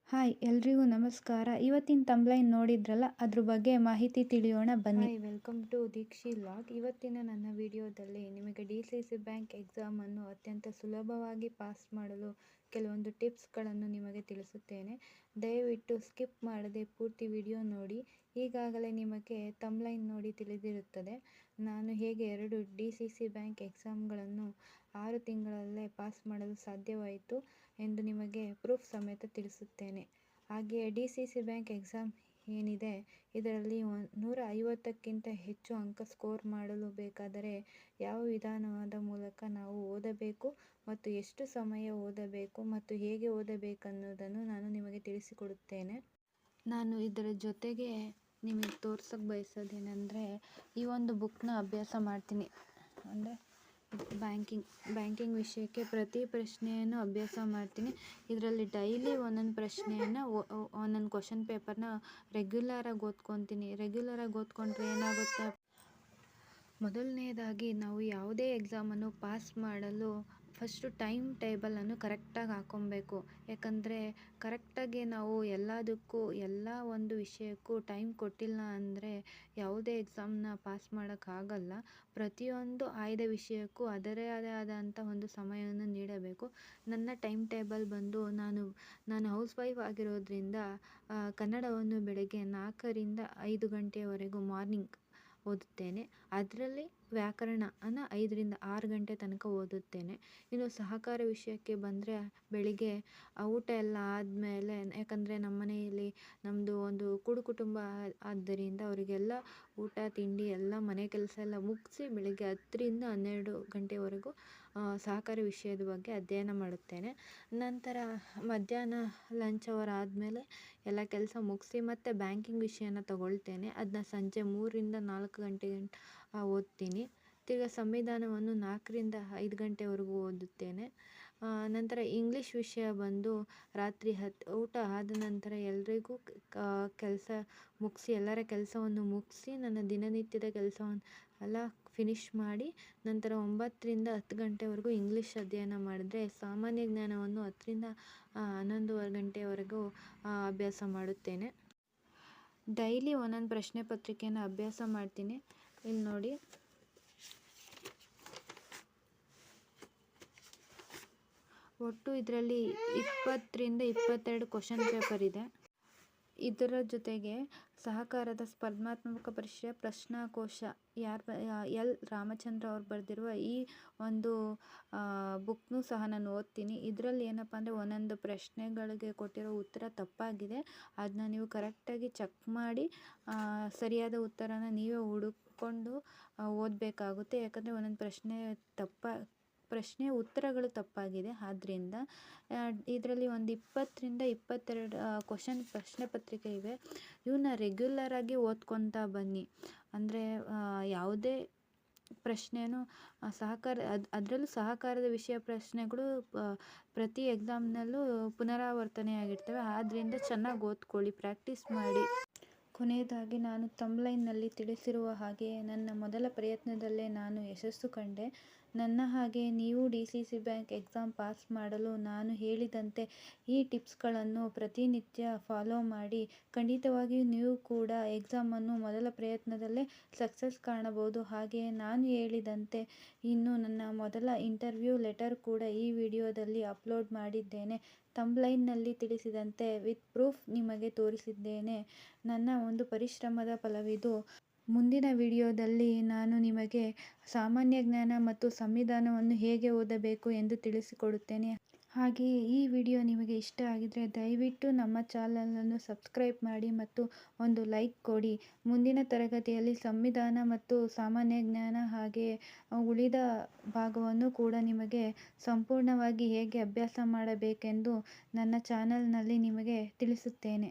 Hi ಎಲ್ರಿಗೂ ನಮಸ್ಕಾರ. ಇವತ್ತಿನ ತಂಬ್ಲೈನ್ ನೋಡಿದ್ರಲ್ಲ, ಅದ್ರ ಬಗ್ಗೆ ಮಾಹಿತಿ ತಿಳಿಯೋಣ ಬನ್ನಿ. Hi, welcome to Deekshi log. ಇವತ್ತಿನ ನನ್ನ ವಿಡಿಯೋದಲ್ಲಿ ನಿಮಗೆ DCC ಬ್ಯಾಂಕ್ ಎಕ್ಸಾಮನ್ನು ಅತ್ಯಂತ ಸುಲಭವಾಗಿ ಪಾಸ್ ಮಾಡಲು ಕೆಲವೊಂದು ಟಿಪ್ಸ್ಗಳನ್ನು ನಿಮಗೆ ತಿಳಿಸುತ್ತೇನೆ. ದಯವಿಟ್ಟು ಸ್ಕಿಪ್ ಮಾಡದೆ ಪೂರ್ತಿ ವಿಡಿಯೋ ನೋಡಿ. ಈಗಾಗಲೇ ನಿಮಗೆ ತಂಬ್ಲೈನ್ ನೋಡಿ ತಿಳಿದಿರುತ್ತದೆ ನಾನು ಹೇಗೆ 2 DCC ಬ್ಯಾಂಕ್ ಎಕ್ಸಾಮ್ಗಳನ್ನು 6 ತಿಂಗಳಲ್ಲೇ ಪಾಸ್ ಮಾಡಲು ಸಾಧ್ಯವಾಯಿತು ಎಂದು ನಿಮಗೆ ಪ್ರೂಫ್ ಸಮೇತ ತಿಳಿಸುತ್ತೇನೆ. ಹಾಗೆಯೇ DCC ಬ್ಯಾಂಕ್ ಎಕ್ಸಾಮ್ ಏನಿದೆ, ಇದರಲ್ಲಿ 150ಕ್ಕಿಂತ ಹೆಚ್ಚು ಅಂಕ ಸ್ಕೋರ್ ಮಾಡಲು ಬೇಕಾದರೆ ಯಾವ ವಿಧಾನದ ಮೂಲಕ ನಾವು ಓದಬೇಕು ಮತ್ತು ಎಷ್ಟು ಸಮಯ ಓದಬೇಕು ಮತ್ತು ಹೇಗೆ ಓದಬೇಕನ್ನುವುದನ್ನು ನಾನು ನಿಮಗೆ ತಿಳಿಸಿಕೊಡುತ್ತೇನೆ. ನಾನು ಇದರ ಜೊತೆಗೆ ನಿಮಗೆ ತೋರ್ಸೋಕ್ಕೆ ಬಯಸೋದೇನೆಂದರೆ, ಈ ಒಂದು ಬುಕ್ನ ಅಭ್ಯಾಸ ಮಾಡ್ತೀನಿ. ಅಂದರೆ ಬ್ಯಾಂಕಿಂಗ್ ವಿಷಯಕ್ಕೆ ಪ್ರತಿ ಪ್ರಶ್ನೆಯನ್ನು ಅಭ್ಯಾಸ ಮಾಡ್ತೀನಿ. ಇದರಲ್ಲಿ ಡೈಲಿ ಒಂದೊಂದು ಪ್ರಶ್ನೆಯನ್ನು ಒಂದೊಂದು ಕ್ವಶನ್ ಪೇಪರ್ನ ರೆಗ್ಯುಲರಾಗಿ ಓದ್ಕೊತೀನಿ. ರೆಗ್ಯುಲರಾಗಿ ಓದ್ಕೊಂಡ್ರೆ ಏನಾಗುತ್ತೆ, ಮೊದಲನೇದಾಗಿ ನಾವು ಯಾವುದೇ ಎಕ್ಸಾಮನ್ನು ಪಾಸ್ ಮಾಡಲು ಫಸ್ಟು ಟೈಮ್ ಟೇಬಲನ್ನು ಕರೆಕ್ಟಾಗಿ ಹಾಕ್ಕೊಬೇಕು. ಯಾಕಂದರೆ ಕರೆಕ್ಟಾಗಿ ನಾವು ಎಲ್ಲದಕ್ಕೂ ಎಲ್ಲ ಒಂದು ವಿಷಯಕ್ಕೂ ಟೈಮ್ ಕೊಟ್ಟಿಲ್ಲ ಅಂದರೆ ಯಾವುದೇ ಎಕ್ಸಾಮ್ನ ಪಾಸ್ ಮಾಡೋಕ್ಕಾಗಲ್ಲ. ಪ್ರತಿಯೊಂದು ಆಯ್ದ ವಿಷಯಕ್ಕೂ ಅದರೇ ಆದಂಥ ಒಂದು ಸಮಯವನ್ನು ನೀಡಬೇಕು. ನನ್ನ ಟೈಮ್ ಟೇಬಲ್ ಬಂದು ನಾನು ಹೌಸ್ ವೈಫ್ ಆಗಿರೋದ್ರಿಂದ ಕನ್ನಡವನ್ನು ಬೆಳಗ್ಗೆ 4ರಿಂದ 5 ಗಂಟೆಯವರೆಗೂ ಮಾರ್ನಿಂಗ್ ಓದುತ್ತೇನೆ. ಅದರಲ್ಲಿ ವ್ಯಾಕರಣನ 5ರಿಂದ 6 ಗಂಟೆ ತನಕ ಓದುತ್ತೇನೆ. ಇನ್ನು ಸಹಕಾರ ವಿಷಯಕ್ಕೆ ಬಂದರೆ ಬೆಳಿಗ್ಗೆ ಊಟ ಎಲ್ಲ ಆದಮೇಲೆ, ಯಾಕಂದರೆ ನಮ್ಮ ಮನೆಯಲ್ಲಿ ನಮ್ಮದು ಒಂದು ಕೂಡು ಕುಟುಂಬ ಆದ್ದರಿಂದ ಅವರಿಗೆಲ್ಲ ಊಟ ತಿಂಡಿ ಎಲ್ಲ ಮನೆ ಕೆಲಸ ಎಲ್ಲ ಮುಗಿಸಿ ಬೆಳಿಗ್ಗೆ 10ರಿಂದ 12 ಗಂಟೆವರೆಗೂ ಸಹಕಾರ ವಿಷಯದ ಬಗ್ಗೆ ಅಧ್ಯಯನ ಮಾಡುತ್ತೇನೆ. ನಂತರ ಮಧ್ಯಾಹ್ನ ಲಂಚ್ ಅವರ್ ಆದಮೇಲೆ ಎಲ್ಲ ಕೆಲಸ ಮುಗಿಸಿ ಮತ್ತೆ ಬ್ಯಾಂಕಿಂಗ್ ವಿಷಯನ ತಗೊಳ್ತೇನೆ. ಅದನ್ನ ಸಂಜೆ 3ರಿಂದ 4 ಗಂಟೆ ಓದ್ತೀನಿ. ತಿರ್ಗಿ ಸಂವಿಧಾನವನ್ನು 4ರಿಂದ 5 ಗಂಟೆವರೆಗೂ ಓದುತ್ತೇನೆ. ನಂತರ ಇಂಗ್ಲೀಷ್ ವಿಷಯ ಬಂದು ರಾತ್ರಿ ಊಟ ಆದ ನಂತರ ಎಲ್ರಿಗೂ ಕೆಲಸ ಮುಗಿಸಿ ಎಲ್ಲರ ಕೆಲಸವನ್ನು ಮುಗಿಸಿ ನನ್ನ ದಿನನಿತ್ಯದ ಕೆಲಸವನ್ನು ಎಲ್ಲ ಫಿನಿಷ್ ಮಾಡಿ ನಂತರ 9ರಿಂದ 10 ಗಂಟೆವರೆಗೂ ಇಂಗ್ಲೀಷ್ ಅಧ್ಯಯನ ಮಾಡಿದ್ರೆ ಸಾಮಾನ್ಯ ಜ್ಞಾನವನ್ನು 10ರಿಂದ 11 ಗಂಟೆವರೆಗೂ ಅಭ್ಯಾಸ ಮಾಡುತ್ತೇನೆ. ಡೈಲಿ ಒಂದೊಂದು ಪ್ರಶ್ನೆ ಪತ್ರಿಕೆಯನ್ನು ಅಭ್ಯಾಸ ಮಾಡ್ತೀನಿ. ಇಲ್ಲಿ ನೋಡಿ, ಒಟ್ಟು ಇದರಲ್ಲಿ 20ರಿಂದ 22 ಕ್ವಶನ್ ಪೇಪರ್ ಇದೆ. ಇದರ ಜೊತೆಗೆ ಸಹಕಾರದ ಸ್ಪರ್ಧಾತ್ಮಕ ಪರೀಕ್ಷೆ ಪ್ರಶ್ನಾಕೋಶ ಎಲ್ ರಾಮಚಂದ್ರ ಅವರು ಬರೆದಿರುವ ಈ ಒಂದು ಬುಕ್ನೂ ಸಹ ನಾನು ಓದ್ತೀನಿ. ಇದರಲ್ಲಿ ಏನಪ್ಪ ಅಂದರೆ ಒಂದೊಂದು ಪ್ರಶ್ನೆಗಳಿಗೆ ಕೊಟ್ಟಿರೋ ಉತ್ತರ ತಪ್ಪಾಗಿದೆ, ಅದನ್ನ ನೀವು ಕರೆಕ್ಟಾಗಿ ಚೆಕ್ ಮಾಡಿ ಸರಿಯಾದ ಉತ್ತರನ ನೀವೇ ಹುಡುಕೊಂಡು ಓದಬೇಕಾಗುತ್ತೆ. ಯಾಕಂದರೆ ಒಂದೊಂದು ಪ್ರಶ್ನೆ ಉತ್ತರಗಳು ತಪ್ಪಾಗಿದೆ. ಆದ್ದರಿಂದ ಇದರಲ್ಲಿ ಒಂದು 20ರಿಂದ 22 ಪ್ರಶ್ನೆ ಪತ್ರಿಕೆ ಇವೆ. ಇವನ್ನ ರೆಗ್ಯುಲರಾಗಿ ಓದ್ಕೊತಾ ಬನ್ನಿ. ಅಂದರೆ ಯಾವುದೇ ಪ್ರಶ್ನೆನೂ ಅದರಲ್ಲೂ ಸಹಕಾರದ ವಿಷಯ ಪ್ರಶ್ನೆಗಳು ಪ್ರತಿ ಎಕ್ಸಾಮ್ನಲ್ಲೂ ಪುನರಾವರ್ತನೆಯಾಗಿರ್ತವೆ. ಆದ್ದರಿಂದ ಚೆನ್ನಾಗಿ ಓದ್ಕೊಳ್ಳಿ, ಪ್ರಾಕ್ಟೀಸ್ ಮಾಡಿ. ಕೊನೆಯದಾಗಿ ನಾನು ತಂಬ್ಲೈನ್ನಲ್ಲಿ ತಿಳಿಸಿರುವ ಹಾಗೆ ನನ್ನ ಮೊದಲ ಪ್ರಯತ್ನದಲ್ಲೇ ನಾನು ಯಶಸ್ಸು ಕಂಡೆ. ನನ್ನ ಹಾಗೆ ನೀವು DCC ಬ್ಯಾಂಕ್ ಎಕ್ಸಾಮ್ ಪಾಸ್ ಮಾಡಲು ನಾನು ಹೇಳಿದಂತೆ ಈ ಟಿಪ್ಸ್ಗಳನ್ನು ಪ್ರತಿನಿತ್ಯ ಫಾಲೋ ಮಾಡಿ. ಖಂಡಿತವಾಗಿಯೂ ನೀವು ಕೂಡ ಎಕ್ಸಾಮನ್ನು ಮೊದಲ ಪ್ರಯತ್ನದಲ್ಲೇ ಸಕ್ಸಸ್ ಕಾಣಬಹುದು. ಹಾಗೆಯೇ ನಾನು ಹೇಳಿದಂತೆ ಇನ್ನು ನನ್ನ ಮೊದಲ ಇಂಟರ್ವ್ಯೂ ಲೆಟರ್ ಕೂಡ ಈ ವಿಡಿಯೋದಲ್ಲಿ ಅಪ್ಲೋಡ್ ಮಾಡಿದ್ದೇನೆ. ತಂಬ್ಲೈನ್ನಲ್ಲಿ ತಿಳಿಸಿದಂತೆ ವಿತ್ ಪ್ರೂಫ್ ನಿಮಗೆ ತೋರಿಸಿದ್ದೇನೆ. ನನ್ನ ಒಂದು ಪರಿಶ್ರಮದ ಫಲವಿದು. ಮುಂದಿನ ವಿಡಿಯೋದಲ್ಲಿ ನಾನು ನಿಮಗೆ ಸಾಮಾನ್ಯ ಜ್ಞಾನ ಮತ್ತು ಸಂವಿಧಾನವನ್ನು ಹೇಗೆ ಓದಬೇಕು ಎಂದು ತಿಳಿಸಿಕೊಡುತ್ತೇನೆ. ಹಾಗೆಯೇ ಈ ವಿಡಿಯೋ ನಿಮಗೆ ಇಷ್ಟ ಆಗಿದರೆ ದಯವಿಟ್ಟು ನಮ್ಮ ಚಾನಲನ್ನು ಸಬ್ಸ್ಕ್ರೈಬ್ ಮಾಡಿ ಮತ್ತು ಒಂದು ಲೈಕ್ ಕೊಡಿ. ಮುಂದಿನ ತರಗತಿಯಲ್ಲಿ ಸಂವಿಧಾನ ಮತ್ತು ಸಾಮಾನ್ಯ ಜ್ಞಾನ ಹಾಗೆಯೇ ಉಳಿದ ಭಾಗವನ್ನು ಕೂಡ ನಿಮಗೆ ಸಂಪೂರ್ಣವಾಗಿ ಹೇಗೆ ಅಭ್ಯಾಸ ಮಾಡಬೇಕೆಂದು ನನ್ನ ಚಾನಲ್ನಲ್ಲಿ ನಿಮಗೆ ತಿಳಿಸುತ್ತೇನೆ.